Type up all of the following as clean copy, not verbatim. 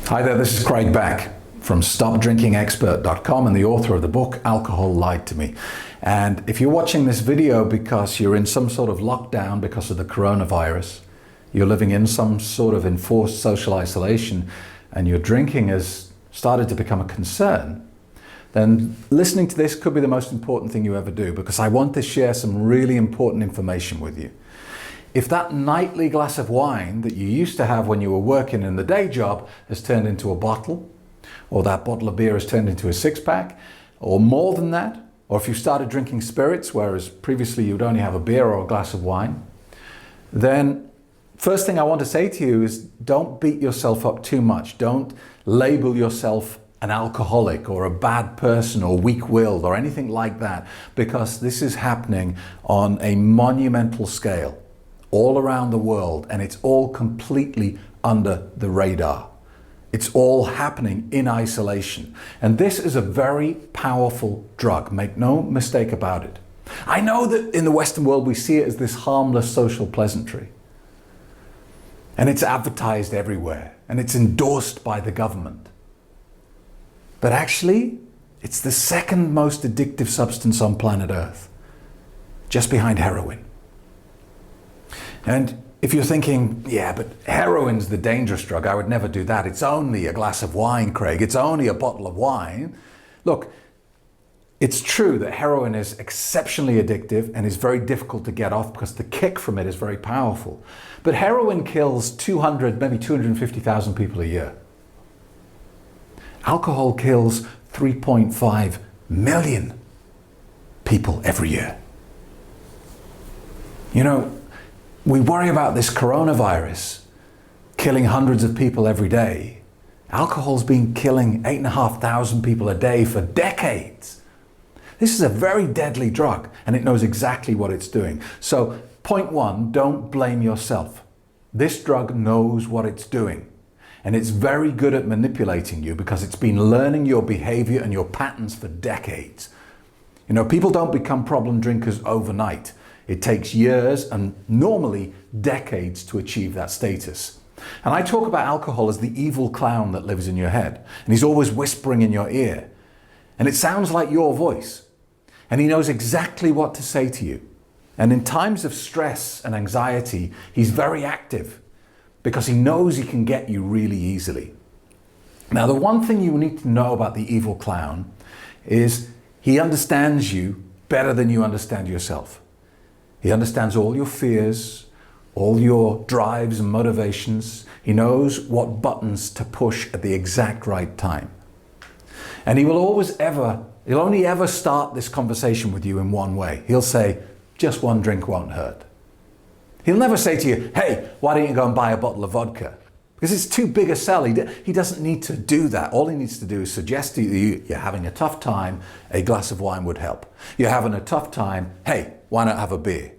Hi there, this is Craig Beck from StopDrinkingExpert.com and the author of the book, Alcohol Lied to Me. And if you're watching this video because you're in some sort of lockdown because of the coronavirus, you're living in some sort of enforced social isolation, and your drinking has started to become a concern, then listening to this could be the most important thing you ever do, because I want to share some really important information with you. If that nightly glass of wine that you used to have when you were working in the day job has turned into a bottle, or that bottle of beer has turned into a six-pack, or more than that, or if you started drinking spirits, whereas previously you would only have a beer or a glass of wine, then first thing I want to say to you is don't beat yourself up too much. Don't label yourself an alcoholic or a bad person or weak-willed or anything like that, because this is happening on a monumental scale all around the world, and it's all completely under the radar. It's all happening in isolation. And this is a very powerful drug. Make no mistake about it. I know that in the Western world we see it as this harmless social pleasantry. And it's advertised everywhere, and it's endorsed by the government. But actually, it's the second most addictive substance on planet Earth, just behind heroin. And if you're thinking, yeah, but heroin's the dangerous drug, I would never do that. It's only a glass of wine, Craig. It's only a bottle of wine. Look, it's true that heroin is exceptionally addictive and is very difficult to get off because the kick from it is very powerful. But heroin kills 200, maybe 250,000 people a year. Alcohol kills 3.5 million people every year. You know, we worry about this coronavirus killing hundreds of people every day. Alcohol's been killing 8,500 people a day for decades. This is a very deadly drug, and it knows exactly what it's doing. So, point one, don't blame yourself. This drug knows what it's doing, and it's very good at manipulating you because it's been learning your behavior and your patterns for decades. You know, people don't become problem drinkers overnight. It takes years and normally decades to achieve that status. And I talk about alcohol as the evil clown that lives in your head, and he's always whispering in your ear. And it sounds like your voice. And he knows exactly what to say to you. And in times of stress and anxiety, he's very active because he knows he can get you really easily. Now, the one thing you need to know about the evil clown is he understands you better than you understand yourself. He understands all your fears, all your drives and motivations. He knows what buttons to push at the exact right time. And he'll only ever start this conversation with you in one way. He'll say, just one drink won't hurt. He'll never say to you, hey, why don't you go and buy a bottle of vodka? Because it's too big a sell. He doesn't need to do that. All he needs to do is suggest to you, you're having a tough time, a glass of wine would help. You're having a tough time, hey, why not have a beer?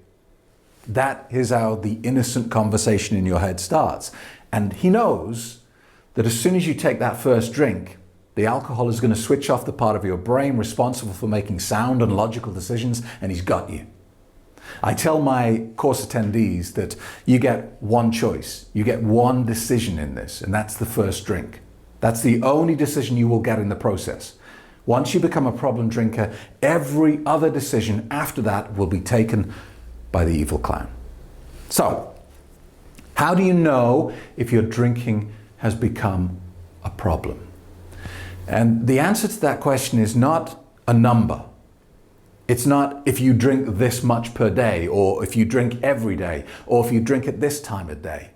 That is how the innocent conversation in your head starts. And he knows that as soon as you take that first drink, the alcohol is going to switch off the part of your brain responsible for making sound and logical decisions, and he's got you. I tell my course attendees that you get one choice, you get one decision in this, and that's the first drink. That's the only decision you will get in the process. Once you become a problem drinker, every other decision after that will be taken by the evil clown. So, how do you know if your drinking has become a problem? And the answer to that question is not a number. It's not if you drink this much per day, or if you drink every day, or if you drink at this time of day.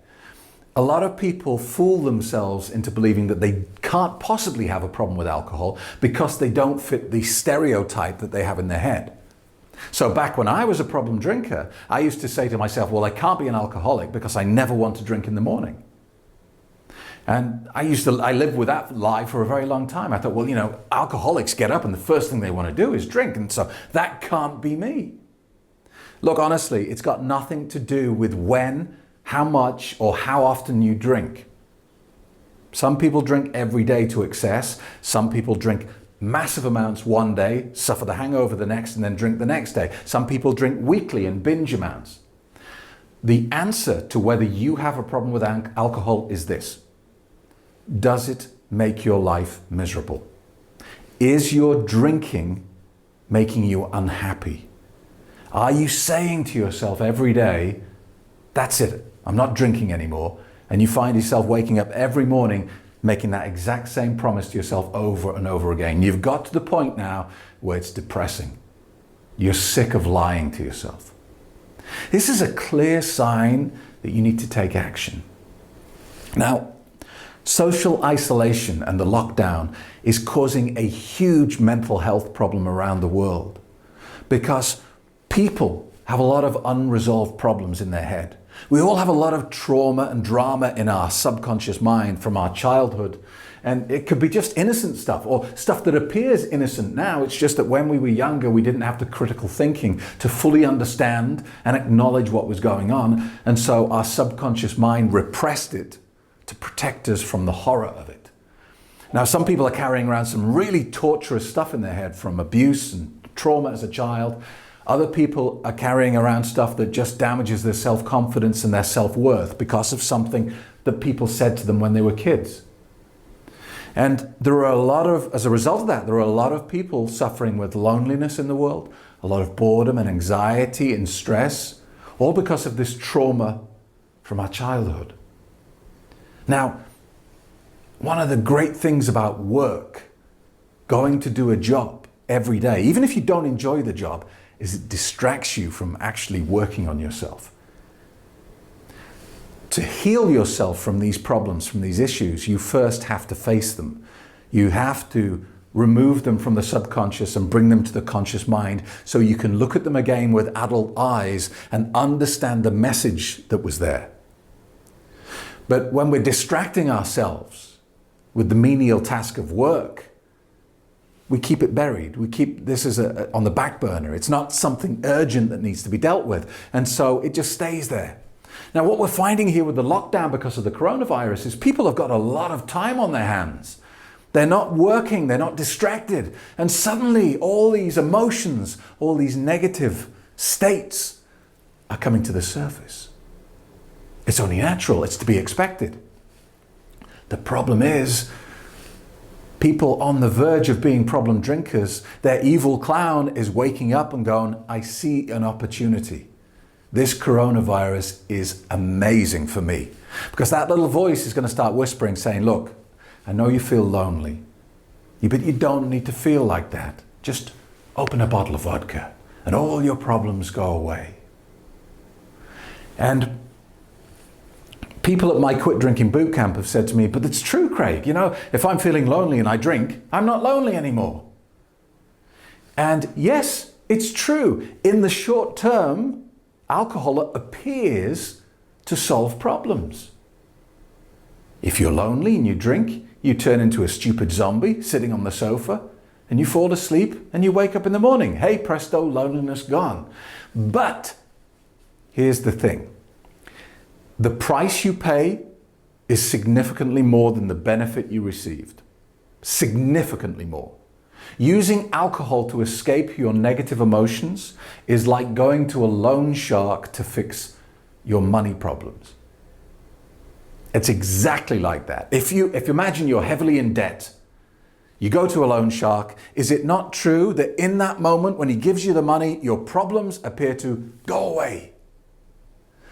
A lot of people fool themselves into believing that they can't possibly have a problem with alcohol because they don't fit the stereotype that they have in their head. So back when I was a problem drinker, I used to say to myself, well, I can't be an alcoholic because I never want to drink in the morning. And I lived with that lie for a very long time. I thought, well, you know, alcoholics get up and the first thing they want to do is drink. And so that can't be me. Look, honestly, it's got nothing to do with when, how much, or how often you drink. Some people drink every day to excess. Some people drink massive amounts one day, suffer the hangover the next, and then drink the next day. Some people drink weekly and binge amounts. The answer to whether you have a problem with alcohol is this. does it make your life miserable? Is your drinking making you unhappy? Are you saying to yourself every day, that's it, I'm not drinking anymore, and you find yourself waking up every morning making that exact same promise to yourself over and over again? You've got to the point now where it's depressing. You're sick of lying to yourself. This is a clear sign that you need to take action. Now, social isolation and the lockdown is causing a huge mental health problem around the world because people have a lot of unresolved problems in their head. We all have a lot of trauma and drama in our subconscious mind from our childhood. And it could be just innocent stuff or stuff that appears innocent now. It's just that when we were younger, we didn't have the critical thinking to fully understand and acknowledge what was going on. And so our subconscious mind repressed it to protect us from the horror of it. Now, some people are carrying around some really torturous stuff in their head from abuse and trauma as a child. Other people are carrying around stuff that just damages their self-confidence and their self-worth because of something that people said to them when they were kids. And there are as a result of that, there are a lot of people suffering with loneliness in the world, a lot of boredom and anxiety and stress, all because of this trauma from our childhood. Now, one of the great things about work, going to do a job every day, even if you don't enjoy the job, is it distracts you from actually working on yourself. To heal yourself from these problems, from these issues, you first have to face them. You have to remove them from the subconscious and bring them to the conscious mind so you can look at them again with adult eyes and understand the message that was there. But when we're distracting ourselves with the menial task of work, we keep it buried. We keep this on the back burner. It's not something urgent that needs to be dealt with. And so it just stays there. Now, what we're finding here with the lockdown because of the coronavirus is people have got a lot of time on their hands. They're not working, they're not distracted. And suddenly all these emotions, all these negative states are coming to the surface. It's only natural, it's to be expected. The problem is, people on the verge of being problem drinkers, their evil clown is waking up and going, I see an opportunity. This coronavirus is amazing for me. Because that little voice is going to start whispering, saying, look, I know you feel lonely, but you don't need to feel like that. Just open a bottle of vodka and all your problems go away. And people at my Quit Drinking Bootcamp have said to me, but it's true, Craig, if I'm feeling lonely and I drink, I'm not lonely anymore. And yes, it's true. In the short term, alcohol appears to solve problems. If you're lonely and you drink, you turn into a stupid zombie sitting on the sofa and you fall asleep and you wake up in the morning. Hey, presto, loneliness gone. But here's the thing. The price you pay is significantly more than the benefit you received. Significantly more. Using alcohol to escape your negative emotions is like going to a loan shark to fix your money problems. It's exactly like that. If you imagine you're heavily in debt, you go to a loan shark, is it not true that in that moment when he gives you the money, your problems appear to go away?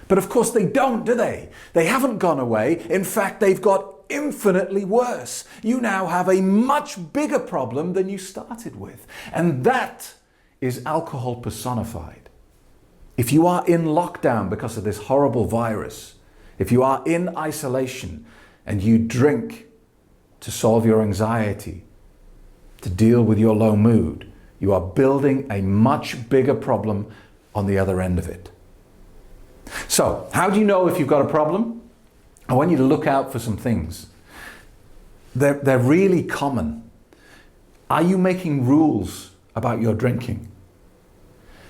But of course they don't, do they? They haven't gone away. In fact, they've got infinitely worse. You now have a much bigger problem than you started with. And that is alcohol personified. If you are in lockdown because of this horrible virus, if you are in isolation and you drink to solve your anxiety, to deal with your low mood, you are building a much bigger problem on the other end of it. So, how do you know if you've got a problem? I want you to look out for some things. They're really common. Are you making rules about your drinking?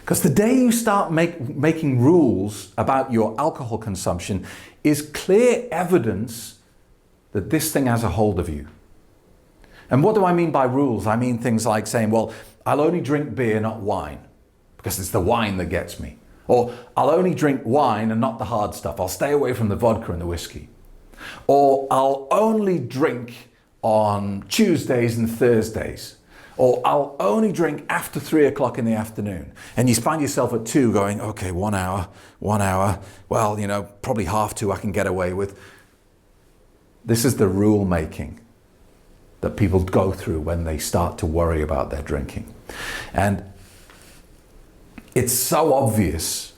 Because the day you start making rules about your alcohol consumption is clear evidence that this thing has a hold of you. And what do I mean by rules? I mean things like saying, well, I'll only drink beer, not wine, because it's the wine that gets me. Or I'll only drink wine and not the hard stuff. I'll stay away from the vodka and the whiskey. Or I'll only drink on Tuesdays and Thursdays. Or I'll only drink after 3 o'clock in the afternoon. And you find yourself at 2 going, okay, 1 hour. Well, probably half 2 I can get away with. This is the rule making that people go through when they start to worry about their drinking. And it's so obvious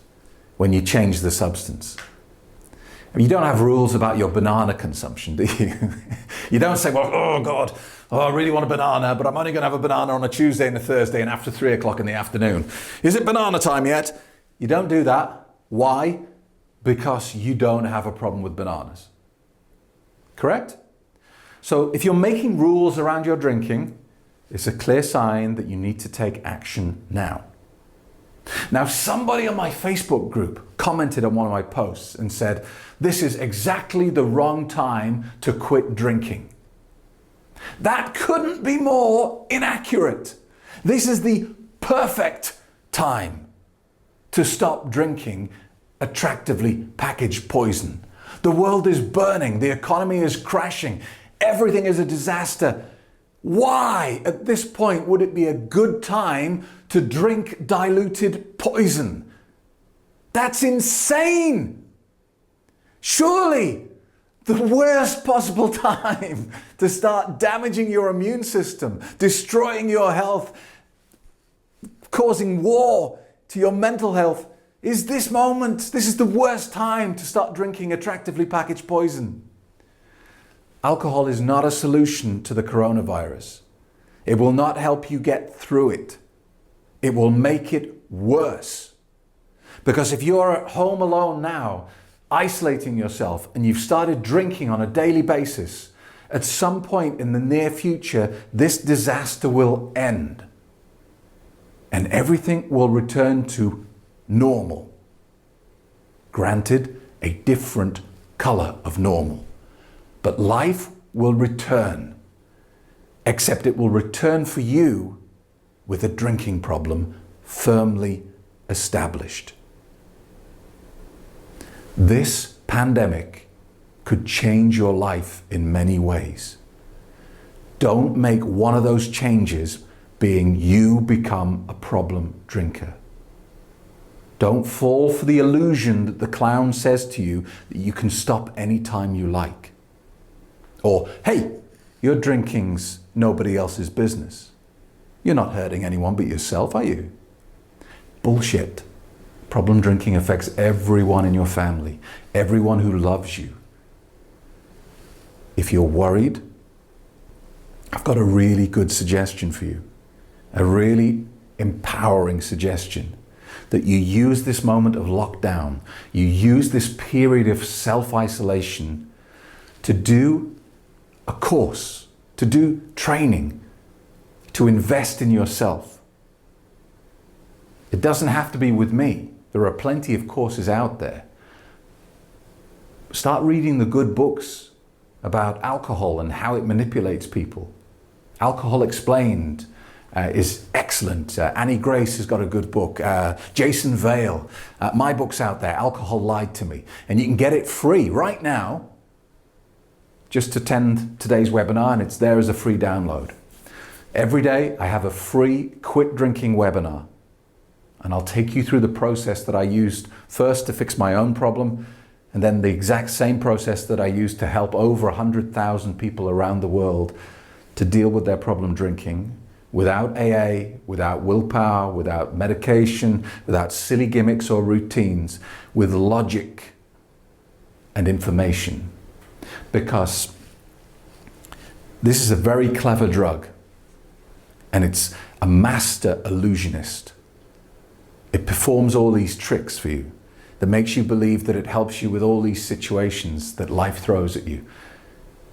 when you change the substance. I mean, you don't have rules about your banana consumption, do you? You don't say, well, oh God, I really want a banana, but I'm only going to have a banana on a Tuesday and a Thursday and after 3 o'clock in the afternoon. Is it banana time yet? You don't do that. Why? Because you don't have a problem with bananas. Correct? So if you're making rules around your drinking, it's a clear sign that you need to take action now. Now, somebody on my Facebook group commented on one of my posts and said, this is exactly the wrong time to quit drinking. That couldn't be more inaccurate. This is the perfect time to stop drinking attractively packaged poison. The world is burning. The economy is crashing. Everything is a disaster. Why, at this point, would it be a good time to drink diluted poison? That's insane. Surely, the worst possible time to start damaging your immune system, destroying your health, causing war to your mental health is this moment. This is the worst time to start drinking attractively packaged poison. Alcohol is not a solution to the coronavirus. It will not help you get through it. It will make it worse. Because if you're at home alone now, isolating yourself, and you've started drinking on a daily basis, at some point in the near future, this disaster will end. And everything will return to normal. Granted, a different color of normal. But life will return, except it will return for you with a drinking problem firmly established. This pandemic could change your life in many ways. Don't make one of those changes being you become a problem drinker. Don't fall for the illusion that the clown says to you that you can stop anytime you like. Or, hey, your drinking's nobody else's business. You're not hurting anyone but yourself, are you? Bullshit. Problem drinking affects everyone in your family, everyone who loves you. If you're worried, I've got a really good suggestion for you. A really empowering suggestion. That you use this moment of lockdown, you use this period of self-isolation to do a course, to do training, to invest in yourself. It doesn't have to be with me. There are plenty of courses out there. Start reading the good books about alcohol and how it manipulates people. Alcohol Explained is excellent. Annie Grace has got a good book. Jason Vale. My book's out there, Alcohol Lied to Me. And you can get it free right now. Just attend today's webinar and it's there as a free download. Every day I have a free quit drinking webinar. And I'll take you through the process that I used first to fix my own problem, and then the exact same process that I used to help over 100,000 people around the world to deal with their problem drinking without AA, without willpower, without medication, without silly gimmicks or routines, with logic and information. Because this is a very clever drug, and it's a master illusionist. It performs all these tricks for you that makes you believe that it helps you with all these situations that life throws at you.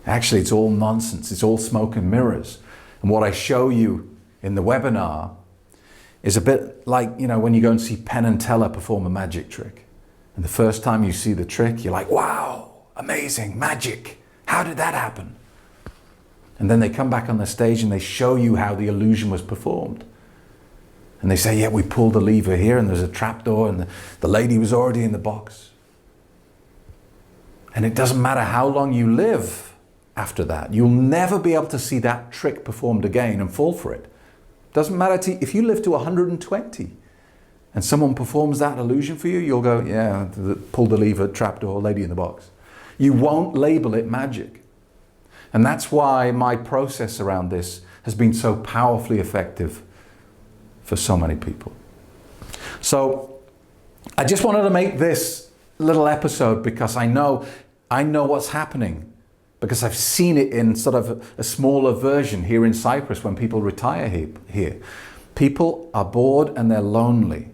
Actually, it's all nonsense. It's all smoke and mirrors. And what I show you in the webinar is a bit like, when you go and see Penn and Teller perform a magic trick. And the first time you see the trick, you're like, wow, amazing, magic. How did that happen? And then they come back on the stage and they show you how the illusion was performed. And they say, yeah, we pulled the lever here and there's a trapdoor and the lady was already in the box. And it doesn't matter how long you live after that. You'll never be able to see that trick performed again and fall for it. Doesn't matter if you live to 120 and someone performs that illusion for you, you'll go, yeah, pull the lever, trapdoor, lady in the box. You won't label it magic. And that's why my process around this has been so powerfully effective for so many people. So I just wanted to make this little episode because I know what's happening, because I've seen it in sort of a smaller version here in Cyprus when people retire here. People are bored and they're lonely.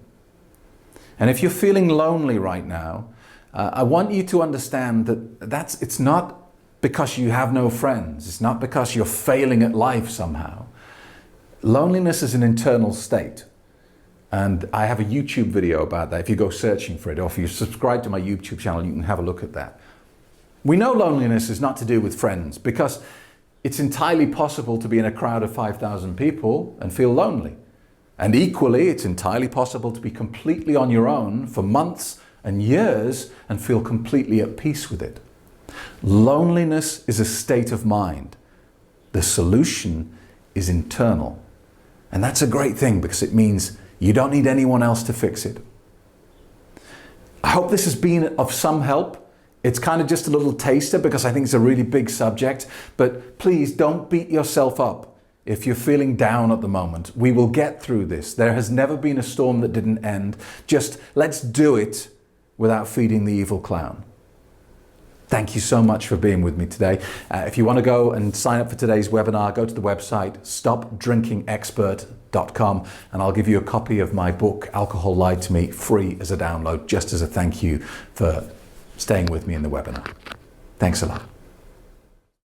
And if you're feeling lonely right now, I want you to understand that it's not because you have no friends. It's not because you're failing at life somehow. Loneliness is an internal state. And I have a YouTube video about that. If you go searching for it, or if you subscribe to my YouTube channel, you can have a look at that. We know loneliness is not to do with friends, because it's entirely possible to be in a crowd of 5,000 people and feel lonely. And equally, it's entirely possible to be completely on your own for months and years and feel completely at peace with it. Loneliness is a state of mind. The solution is internal. And that's a great thing, because it means you don't need anyone else to fix it. I hope this has been of some help. It's kind of just a little taster, because I think it's a really big subject. But please don't beat yourself up if you're feeling down at the moment. We will get through this. There has never been a storm that didn't end. Just let's do it without feeding the evil clown. Thank you so much for being with me today. If you want to go and sign up for today's webinar, go to the website stopdrinkingexpert.com, and I'll give you a copy of my book, Alcohol Lied to Me, free as a download, just as a thank you for staying with me in the webinar. Thanks a lot.